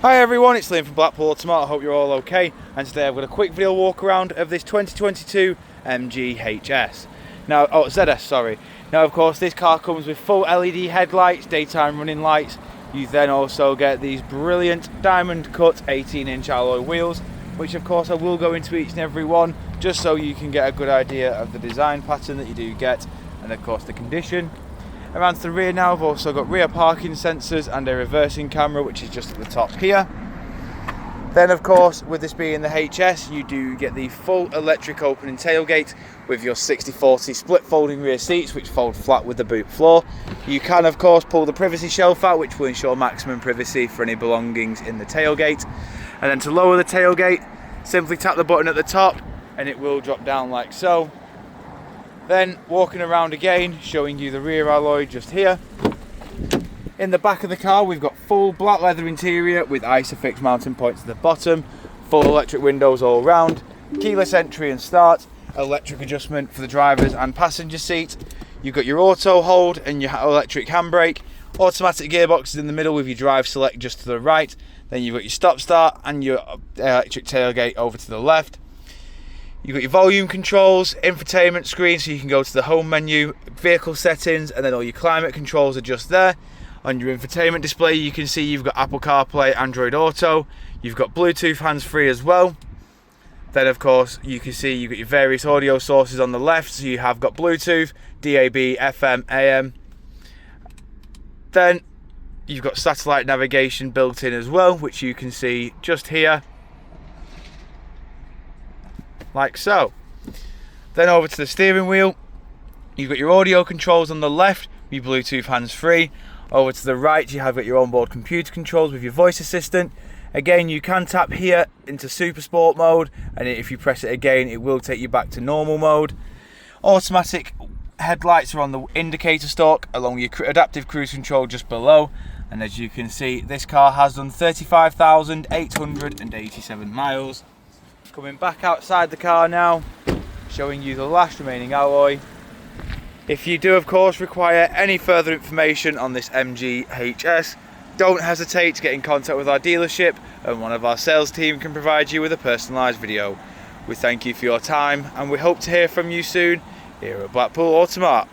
Hi everyone, it's Liam from Blackpool Automart. I hope you're all okay, and today I've got a quick video walk around of this 2022 MG HS. ZS, sorry. Now of course this car comes with full LED headlights, daytime running lights. You then also get these brilliant diamond cut 18-inch alloy wheels, which of course I will go into each and every one just so you can get a good idea of the design pattern that you do get, and of course the condition. Around to the rear now, I've also got rear parking sensors and a reversing camera, which is just at the top here. Then of course, with this being the HS, you do get the full electric opening tailgate with your 60/40 split folding rear seats, which fold flat with the boot floor. You can of course pull the privacy shelf out, which will ensure maximum privacy for any belongings in the tailgate. And then to lower the tailgate, simply tap the button at the top and it will drop down like so. Then walking around again, showing you the rear alloy just here. In the back of the car, we've got full black leather interior with ISOFIX mounting points at the bottom, full electric windows all round, keyless entry and start, electric adjustment for the drivers and passenger seat. You've got your auto hold and your electric handbrake, automatic gearboxes in the middle with your drive select just to the right. Then you've got your stop start and your electric tailgate over to the left. You've got your volume controls, infotainment screen, so you can go to the home menu, vehicle settings, and then all your climate controls are just there. On your infotainment display, you can see you've got Apple CarPlay, Android Auto. You've got Bluetooth hands-free as well. Then, of course, you can see you've got your various audio sources on the left. So you have got Bluetooth, DAB, FM, AM. Then you've got satellite navigation built in as well, which you can see just here, like so. Then over to the steering wheel, you've got your audio controls on the left, your Bluetooth hands-free. Over to the right, you have got your onboard computer controls with your voice assistant. Again, you can tap here into super sport mode, and if you press it again, it will take you back to normal mode. Automatic headlights are on the indicator stalk, along with your adaptive cruise control just below. And as you can see, this car has done 35,887 miles. Coming back outside the car now, showing you the last remaining alloy. If you do of course require any further information on this MG HS, don't hesitate to get in contact with our dealership and one of our sales team can provide you with a personalised video. We thank you for your time and we hope to hear from you soon here at Blackpool Automart.